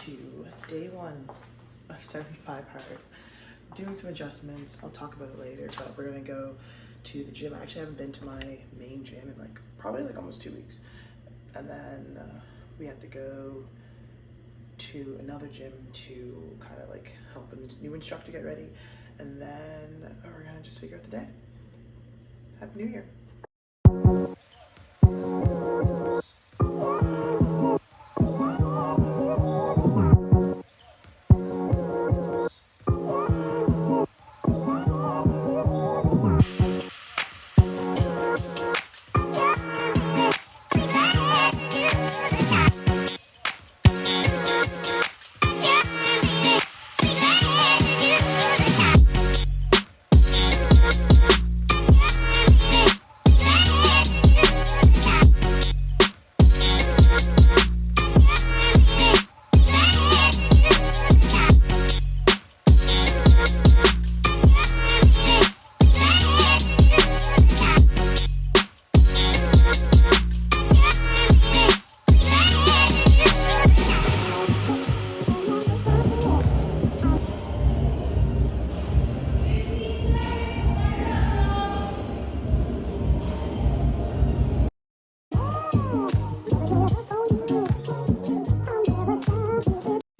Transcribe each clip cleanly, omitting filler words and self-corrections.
to day one of 75 hard. Doing some adjustments. I'll talk about it later, but we're gonna go to the gym. I actually haven't been to my main gym in probably almost 2 weeks. And then we had to go to another gym to kind of help a new instructor get ready. And then we're gonna just figure out the day. Happy New Year.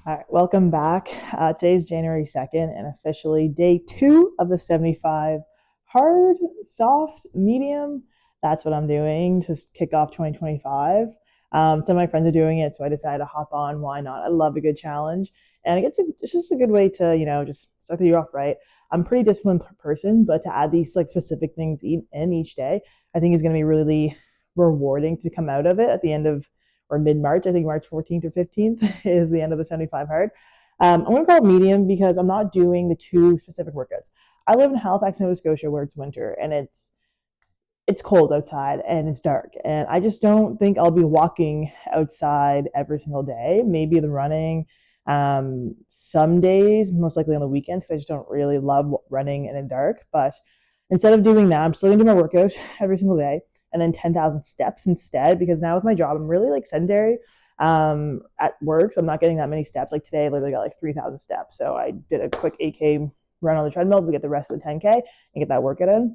All right, welcome back. Today's January 2nd and officially day 2 of the 75 hard, soft, medium. That's what I'm doing to kick off 2025. Some of my friends are doing it, so I decided to hop on. Why not? I love a good challenge. And it's just a good way to, just start the year off right. I'm a pretty disciplined person, but to add these specific things in each day, I think is going to be really rewarding to come out of it at the end of or mid-March. I think March 14th or 15th is the end of the 75 hard. I'm going to call it medium because I'm not doing the 2 specific workouts. I live in Halifax, Nova Scotia, where it's winter and it's cold outside and it's dark. And I just don't think I'll be walking outside every single day. Maybe the running some days, most likely on the weekends, because I just don't really love running in the dark. But instead of doing that, I'm still going to do my workout every single day and then 10,000 steps instead, because now with my job, I'm really sedentary at work. So I'm not getting that many steps. Like today, I literally got 3,000 steps. So I did a quick 8K run on the treadmill to get the rest of the 10K and get that workout in.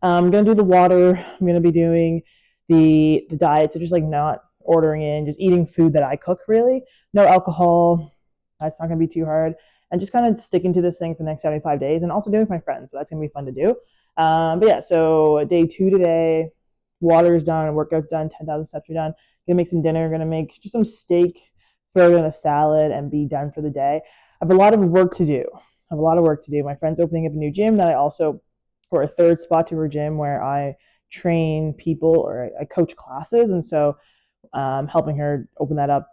I'm going to do the water. I'm going to be doing the diet. So just not ordering in, just eating food that I cook really. No alcohol. That's not going to be too hard. And just kind of sticking to this thing for the next 75 days and also doing it with my friends. So that's going to be fun to do. But yeah, so day 2 today. Water's done, workout's done, 10,000 steps are done. Gonna make some dinner, gonna make just some steak, throw it in a salad, and be done for the day. I have a lot of work to do. My friend's opening up a new gym that I also, or a third spot to her gym where I train people or I coach classes. And so helping her open that up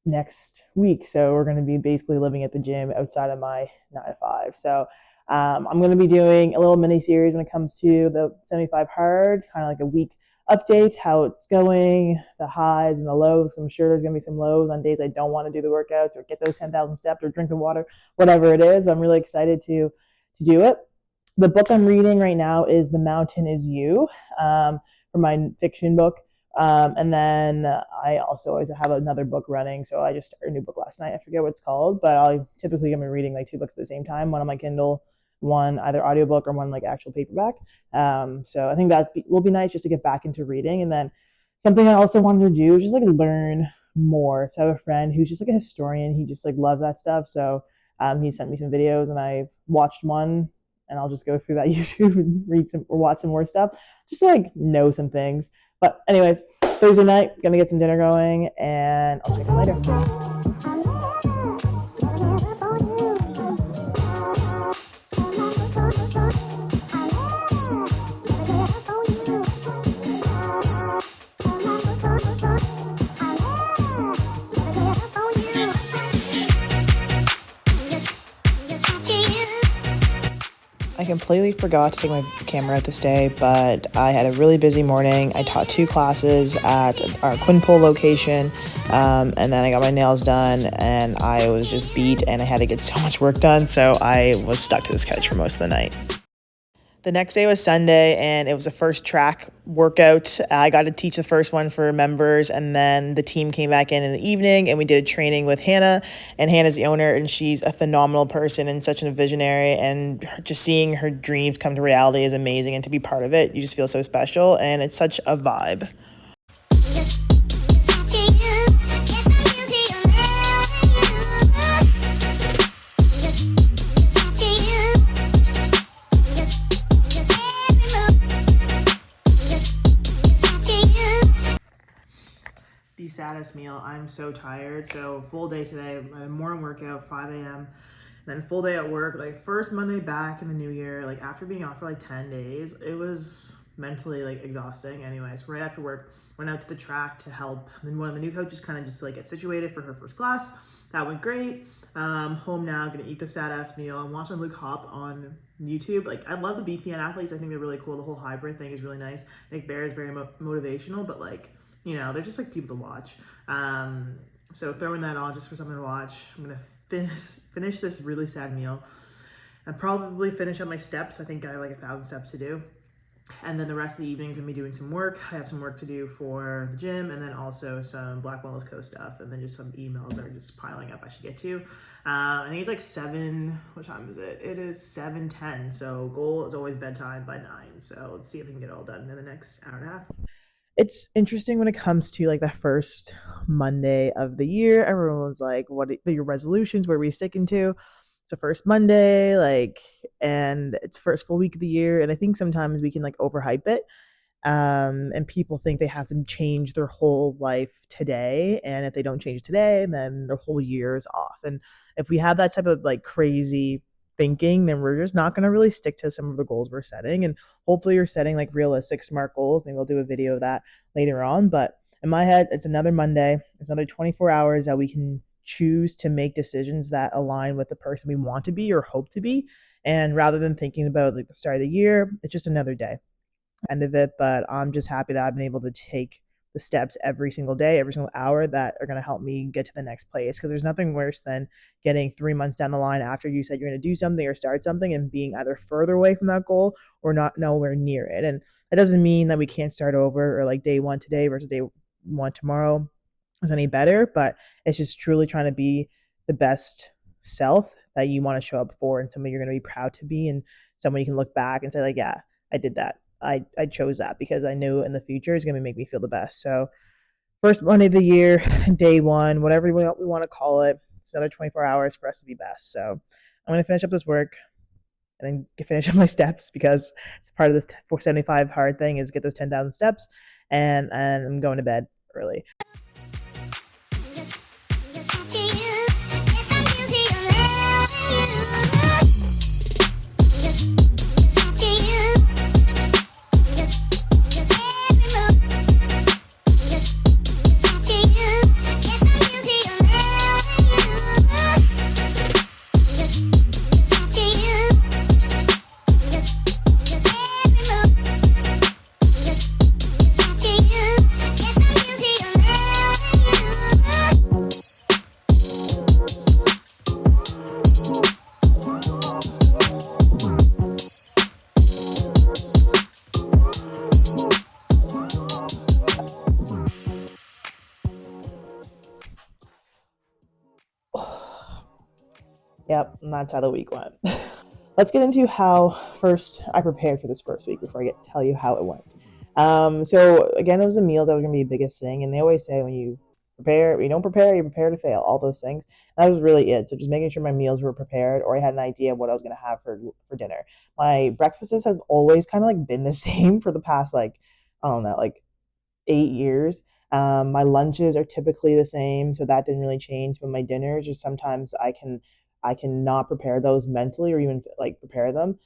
next week. So we're going to be basically living at the gym outside of my 9 to 5. So I'm going to be doing a little mini series when it comes to the 75 hard, kind of like a week update, how it's going, the highs and the lows. I'm sure there's going to be some lows on days I don't want to do the workouts or get those 10,000 steps or drink the water, whatever it is. But I'm really excited to do it. The book I'm reading right now is The Mountain Is You, for my fiction book. And then I also always have another book running. So I just started a new book last night. I forget what it's called, but I typically am reading 2 books at the same time, one on my Kindle, one either audiobook or one actual paperback. So I think that will be nice just to get back into reading. And then something I also wanted to do is just learn more. So I have a friend who's just a historian. He just loves that stuff. So he sent me some videos and I've watched one and I'll just go through that YouTube and read some or watch some more stuff just to know some things. But anyways, Thursday night, gonna get some dinner going and I'll check in later. I completely forgot to take my camera out this day, but I had a really busy morning. I taught 2 classes at our Quinpool location, and then I got my nails done, and I was just beat, and I had to get so much work done, so I was stuck to this couch for most of the night. The next day was Sunday, and it was a first track workout. I got to teach the first one for members, and then the team came back in the evening, and we did training with Hannah. And Hannah's the owner, and she's a phenomenal person and such a visionary. And just seeing her dreams come to reality is amazing, and to be part of it, you just feel so special, and it's such a vibe. The saddest meal. I'm so tired. So full day today. My morning workout, 5 a.m. Then full day at work. Like first Monday back in the new year. Like after being off for like 10 days, it was mentally like exhausting. Anyways, right after work, went out to the track to help. And then one of the new coaches kind of just like get situated for her first class. That went great. Home now, gonna eat the sad ass meal. I'm watching Luke Hop on YouTube. Like I love the BPN athletes. I think they're really cool. The whole hybrid thing is really nice. Nick Bear is very motivational, but like they're just like people to watch. So throwing that on just for something to watch. I'm gonna finish this really sad meal and probably finish up my steps. I think I have like 1,000 steps to do. And then the rest of the evening is gonna be doing some work. I have some work to do for the gym, and then also some Black Wellness Co stuff, and then just some emails that are just piling up I should get to. I think it's like 7, what time is it? It is 7:10, so goal is always bedtime by 9. So let's see if we can get it all done in the next hour and a half. It's interesting when it comes to like the first Monday of the year. Everyone's like, what are your resolutions? Where are we sticking to? It's the first Monday, like, and it's first full week of the year. And I think sometimes we can like overhype it. And people think they have to change their whole life today. And if they don't change today, then their whole year is off. And if we have that type of like crazy thinking, then we're just not going to really stick to some of the goals we're setting. And hopefully you're setting like realistic, smart goals. Maybe we'll do a video of that later on. But in my head, it's another Monday. It's another 24 hours that we can choose to make decisions that align with the person we want to be or hope to be. And rather than thinking about like the start of the year, it's just another day, end of it. But I'm just happy that I've been able to take the steps every single day, every single hour that are going to help me get to the next place. Because there's nothing worse than getting 3 months down the line after you said you're going to do something or start something and being either further away from that goal or not nowhere near it. And that doesn't mean that we can't start over or like day one today versus day one tomorrow is any better, but it's just truly trying to be the best self that you want to show up for and somebody you're going to be proud to be and someone you can look back and say like, yeah, I did that. I chose that because I knew in the future is going to make me feel the best. So first Monday of the year, day one, whatever we want to call it, it's another 24 hours for us to be best. So I'm going to finish up this work and then finish up my steps because it's part of this 475 hard thing is get those 10,000 steps and I'm going to bed early. Yep, and that's how the week went. Let's get into how first I prepared for this first week before I tell you how it went. So again, it was the meals that was gonna be the biggest thing, and they always say when you prepare, you don't prepare, you prepare to fail. All those things. That was really it. So just making sure my meals were prepared, or I had an idea of what I was gonna have for dinner. My breakfasts have always kind of like been the same for the past like I don't know like 8 years. My lunches are typically the same, so that didn't really change. But my dinners, just sometimes I can not prepare those mentally or even like prepare them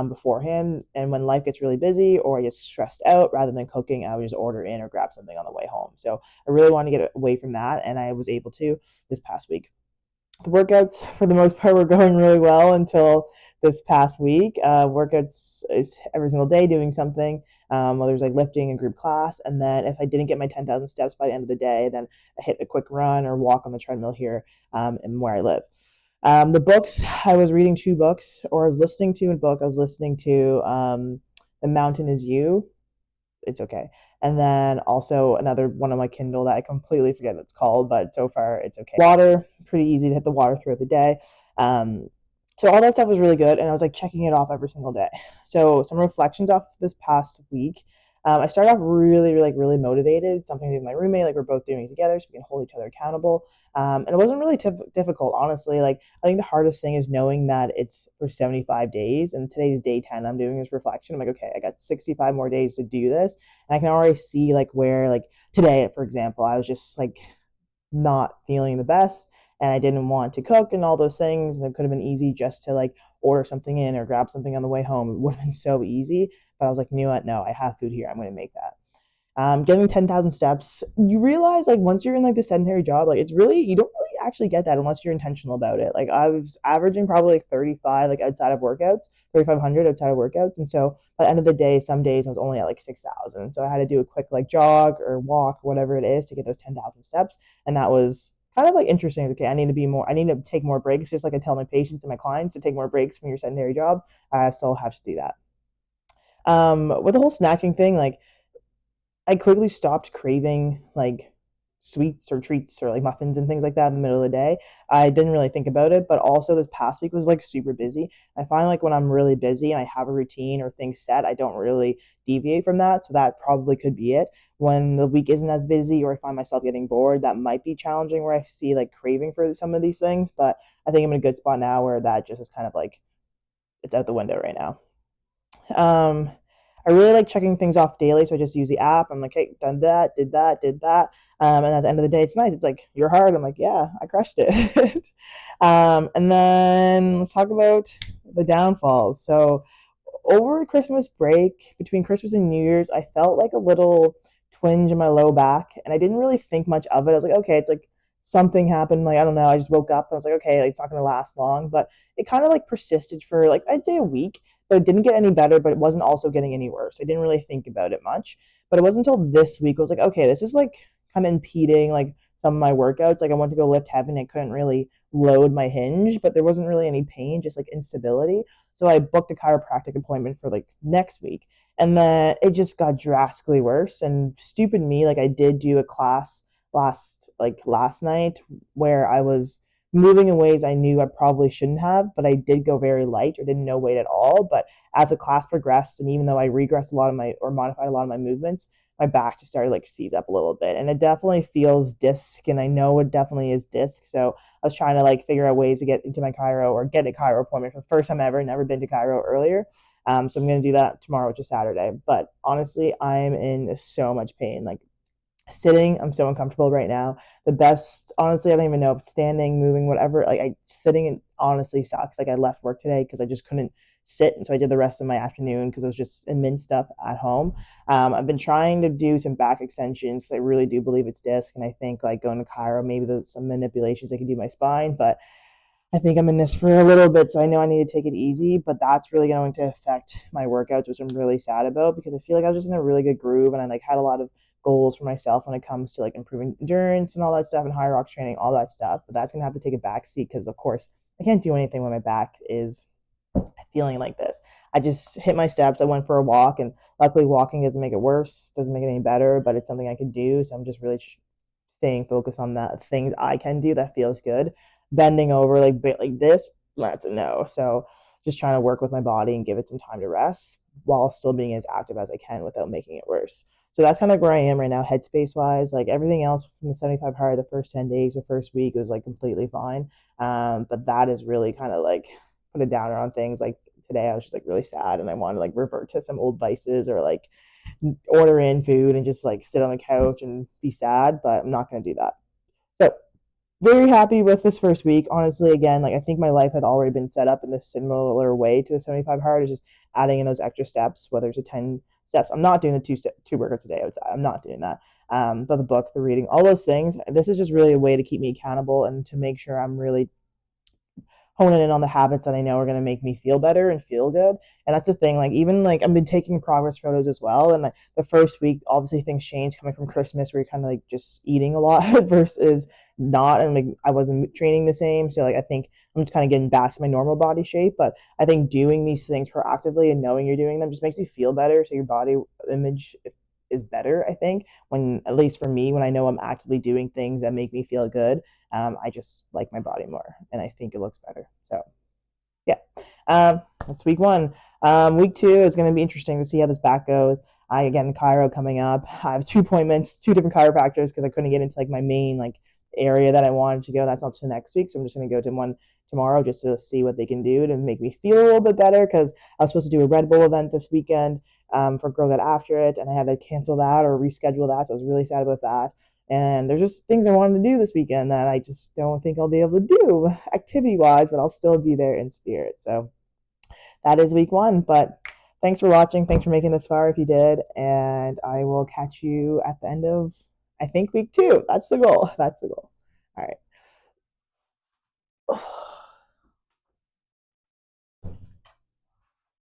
beforehand. And when life gets really busy or I get stressed out, rather than cooking, I would just order in or grab something on the way home. So I really want to get away from that, and I was able to this past week. The workouts, for the most part, were going really well until this past week. Workouts is every single day doing something, whether it's like lifting and group class. And then if I didn't get my 10,000 steps by the end of the day, then I hit a quick run or walk on the treadmill here where I live. The books, I was reading two books, or I was listening to a book. I was listening to The Mountain Is You. It's okay. And then also another one on my Kindle that I completely forget what it's called, but so far it's okay. Water, pretty easy to hit the water throughout the day. Um, so all that stuff was really good, and I was like checking it off every single day. So some reflections off this past week. I started off really motivated. Something with my roommate, like we're both doing it together, so we can hold each other accountable. And it wasn't really difficult, honestly. Like I think the hardest thing is knowing that it's for 75 days, and today's day 10. I'm doing this reflection. I'm like, okay, I got 65 more days to do this, and I can already see like where, like today, for example, I was just like not feeling the best, and I didn't want to cook and all those things. And it could have been easy just to like order something in or grab something on the way home. It would have been so easy, but I was like, you know what? No, I have food here. I'm going to make that. Getting 10,000 steps, you realize like once you're in like the sedentary job, like it's really, you don't really actually get that unless you're intentional about it. Like I was averaging probably like 35, like outside of workouts, 3,500 outside of workouts. And so by the end of the day, some days I was only at like 6,000. So I had to do a quick like jog or walk, or whatever it is, to get those 10,000 steps. And that was kind of like interesting. Okay, I need to take more breaks. Just like I tell my patients and my clients to take more breaks from your sedentary job. I still have to do that. With the whole snacking thing, like I quickly stopped craving like sweets or treats or like muffins and things like that in the middle of the day. I didn't really think about it, but also this past week was like super busy. I find like when I'm really busy and I have a routine or things set, I don't really deviate from that. So that probably could be it. When the week isn't as busy or I find myself getting bored, that might be challenging where I see like craving for some of these things. But I think I'm in a good spot now where that just is kind of like it's out the window right now. Um, I really like checking things off daily, so I just use the app. I'm like, hey, done that, did that, did that. And at the end of the day, it's nice. It's like, you're hard. I'm like, yeah, I crushed it. And then let's talk about the downfalls. So over Christmas break, between Christmas and New Year's, I felt like a little twinge in my low back, and I didn't really think much of it. I was like, okay, it's like something happened. Like I don't know. I just woke up and I was like, okay, like, it's not gonna last long, but it kind of like persisted for like I'd say a week, but it didn't get any better. But it wasn't also getting any worse. I didn't really think about it much. But it wasn't until this week I was like, okay, this is like kind of impeding like some of my workouts. Like I went to go lift heavy and I couldn't really load my hinge, but there wasn't really any pain, just like instability. So I booked a chiropractic appointment for like next week. And then it just got drastically worse. And stupid me, like I did do a class last night where I was moving in ways I knew I probably shouldn't have, but I did go very light or didn't know weight at all. But as the class progressed, and even though I regressed a lot of my or modified a lot of my movements, my back just started like seize up a little bit. And it definitely feels disc, and I know it definitely is disc. So I was trying to like figure out ways to get into my chiro or get a chiro appointment for the first time ever. Never been to chiro earlier. So I'm gonna do that tomorrow, which is Saturday. But honestly, I'm in so much pain. Like sitting, I'm so uncomfortable right now. The best, honestly, I don't even know if standing, moving, whatever. Like I sitting honestly sucks. Like I left work today because I just couldn't sit, and so I did the rest of my afternoon because I was just admin stuff at home. I've been trying to do some back extensions. I really do believe it's disc, and I think like going to Cairo, maybe there's some manipulations I can do my spine, but I think I'm in this for a little bit, so I know I need to take it easy, but that's really going to affect my workouts, which I'm really sad about because I feel like I was just in a really good groove and I like had a lot of goals for myself when it comes to like improving endurance and all that stuff and HYROX training, all that stuff. But that's gonna have to take a back seat because of course I can't do anything when my back is feeling like this. I just hit my steps. I went for a walk, and luckily walking doesn't make it worse, doesn't make it any better, but it's something I can do. So I'm just really staying focused on that things I can do that feels good. Bending over like like this, that's a no. So just trying to work with my body and give it some time to rest while still being as active as I can without making it worse. So that's kind of where I am right now, headspace wise. Like everything else from the 75 hard, the first 10 days, the first week was like completely fine. But that is really kind of like put a downer on things. Like today, I was just like really sad and I wanted to like revert to some old vices or like order in food and just like sit on the couch and be sad, but I'm not going to do that. So, very happy with this first week. Honestly, again, like I think my life had already been set up in this similar way to the 75 hard. Is just adding in those extra steps, whether it's a 10 steps. I'm not doing the two workouts a day outside. I'm not doing that. But the book, the reading, all those things. This is just really a way to keep me accountable and to make sure I'm really honing in on the habits that I know are going to make me feel better and feel good. And that's the thing. Like even like I've been taking progress photos as well. And like the first week, obviously things changed coming from Christmas, where you're kind of like just eating a lot versus not, and like I wasn't training the same. So like I think I'm just kind of getting back to my normal body shape. But I think doing these things proactively and knowing you're doing them just makes you feel better. So your body image is better. I think when, at least for me, when I know I'm actively doing things that make me feel good, I just like my body more, and I think it looks better. So yeah, that's week one. Week two is going to be interesting to see how this back goes. I again Cairo coming up. I have 2 appointments, two different chiropractors because I couldn't get into like my main like area that I wanted to go. That's not till next week, so I'm just going to go to one tomorrow just to see what they can do to make me feel a little bit better because I was supposed to do a Red Bull event this weekend for Girl Get After It, and I had to cancel that or reschedule that, so I was really sad about that. And there's just things I wanted to do this weekend that I just don't think I'll be able to do activity wise, but I'll still be there in spirit. So that is week one. But thanks for watching. Thanks for making this far if you did. And I will catch you at the end of, I think, week two. That's the goal. That's the goal. All right.